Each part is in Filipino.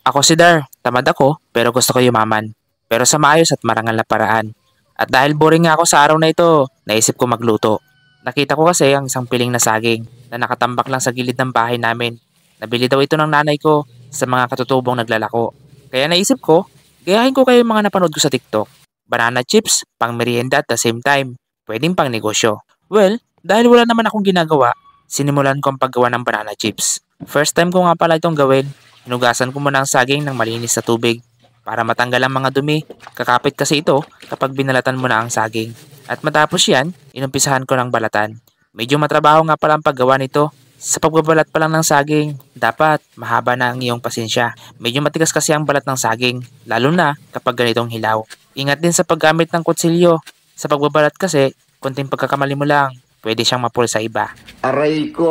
Ako si Dar, tamad ako pero gusto ko yumaman. Pero sa maayos at marangal na paraan. At dahil boring nga ako sa araw na ito, naisip ko magluto. Nakita ko kasi ang isang piling na saging na nakatambak lang sa gilid ng bahay namin. Nabili daw ito ng nanay ko sa mga katutubong naglalako. Kaya naisip ko, gayahin ko kayo yung mga napanood ko sa TikTok. Banana chips, pang merienda at the same time, pwedeng pang negosyo. Well, dahil wala naman akong ginagawa, sinimulan ko ang paggawa ng banana chips. First time ko nga pala itong gawin. Hinugasan ko muna ang saging ng malinis na tubig para matanggal ang mga dumi. Kakapit kasi ito kapag binalatan mo na ang saging. At matapos yan, inumpisahan ko ng balatan. Medyo matrabaho nga pala ang paggawa nito. Sa pagbabalat pa lang ng saging, dapat mahaba na ang iyong pasensya. Medyo matigas kasi ang balat ng saging, lalo na kapag ganitong hilaw. Ingat din sa paggamit ng kutsilyo. Sa pagbabalat kasi, konting pagkakamali mo lang, pwede siyang mapul sa iba. Aray ko!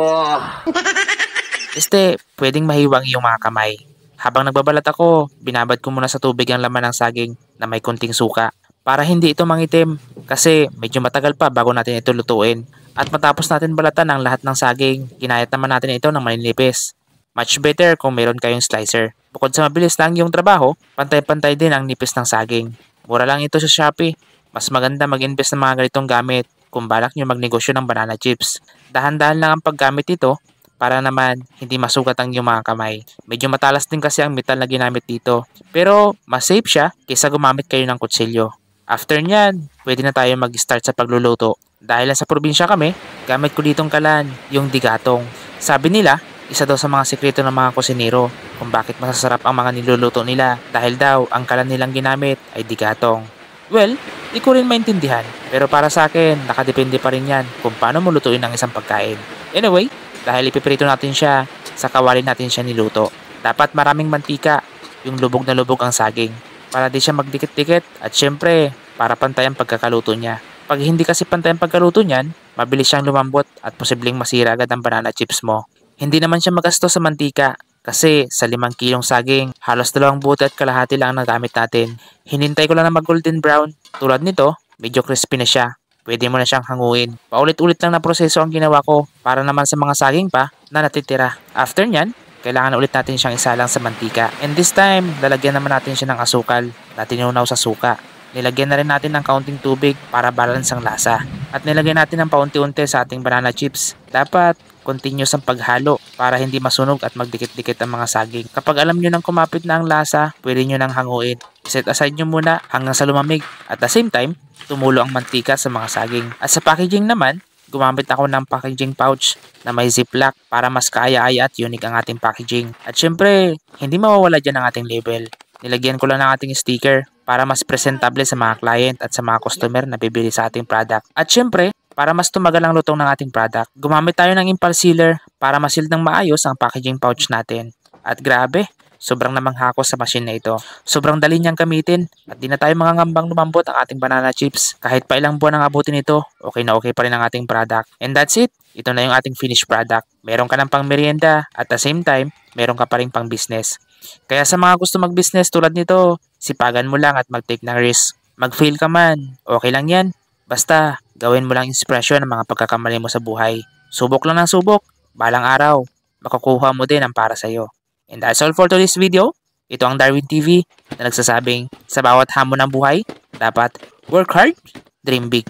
Pwedeng mahiwang iyong mga kamay. Habang nagbabalat ako, binabad ko muna sa tubig ang laman ng saging na may kunting suka para hindi ito mangitim kasi medyo matagal pa bago natin ito lutuin. At matapos natin balatan ang lahat ng saging, ginayat naman natin ito ng maninipis. Much better kung meron kayong slicer. Bukod sa mabilis lang yung trabaho, pantay-pantay din ang nipis ng saging. Mura lang ito sa Shopee. Mas maganda mag-invest ng mga ganitong gamit kung balak nyo magnegosyo ng banana chips. Dahan-dahan lang ang paggamit nito para naman hindi masugat ang iyong mga kamay. Medyo matalas din kasi ang metal na ginamit dito. Pero mas safe siya kaysa gumamit kayo ng kutsilyo. After nyan, pwede na tayo mag-start sa pagluluto. Dahil sa probinsya kami, gamit ko ditong kalan, yung digatong. Sabi nila, isa daw sa mga sikreto ng mga kusinero kung bakit masasarap ang mga niluluto nila dahil daw ang kalan nilang ginamit ay digatong. Well, di ko rin maintindihan pero para sa akin, nakadepende pa rin yan kung paano mo lutuin ang isang pagkain. Anyway, dahil ipiprito natin siya, sa kawali natin siya niluto. Dapat maraming mantika, yung lubog na lubog ang saging para di siya magdikit-dikit at syempre para pantay ang pagkakaluto niya. Pag hindi kasi pantay ang pagkaluto niyan, mabilis siyang lumambot at posibleng masira agad ang banana chips mo. Hindi naman siya magastos sa mantika kasi sa 5 kilong saging, halos 2 buti at kalahati lang ang nagamit natin. Hinintay ko lang na mag golden brown. Tulad nito, medyo crispy na siya. Pwede mo na siyang hanguin. Paulit-ulit lang na proseso ang ginawa ko para naman sa mga saging pa na natitira. After nyan, kailangan ulit natin siyang isalang sa mantika. And this time, lalagyan naman natin siya ng asukal na tinunaw sa suka. Nilagyan na rin natin ng kaunting tubig para balance ang lasa. At nilagyan natin ng paunti-unti sa ating banana chips. Dapat continuous ang paghalo para hindi masunog at magdikit-dikit ang mga saging. Kapag alam nyo nang kumapit na ang lasa, pwede nyo nang hanguin. Set aside nyo muna hanggang sa lumamig. At the same time, tumulo ang mantika sa mga saging. At sa packaging naman, gumamit ako ng packaging pouch na may ziplock para mas kaaya-aya at unique ang ating packaging. At syempre, hindi mawawala dyan ang ating label. Nilagyan ko lang ng ating sticker para mas presentable sa mga client at sa mga customer na bibili sa ating product. At syempre, para mas tumagal ang lutong ng ating product, gumamit tayo ng impulse sealer para masil ng maayos ang packaging pouch natin. At grabe, sobrang namanghako sa machine na ito. Sobrang dali niyang gamitin at di na tayo mangangambang lumambot ang ating banana chips. Kahit pa ilang buwan ang abutin ito, okay na okay pa rin ang ating product. And that's it. Ito na yung ating finished product. Meron ka ng pang merienda at the same time, meron ka pa rin pang business. Kaya sa mga gusto mag-business tulad nito, sipagan mo lang at mag-take ng risk. Mag-fail ka man, okay lang yan. Basta, gawin mo lang inspirasyon ng mga pagkakamali mo sa buhay. Subok lang ng subok, balang araw, makukuha mo din ang para sa'yo. And that's all for today's video. Ito ang Darwin TV na nagsasabing sa bawat hamon ng buhay, dapat work hard, dream big.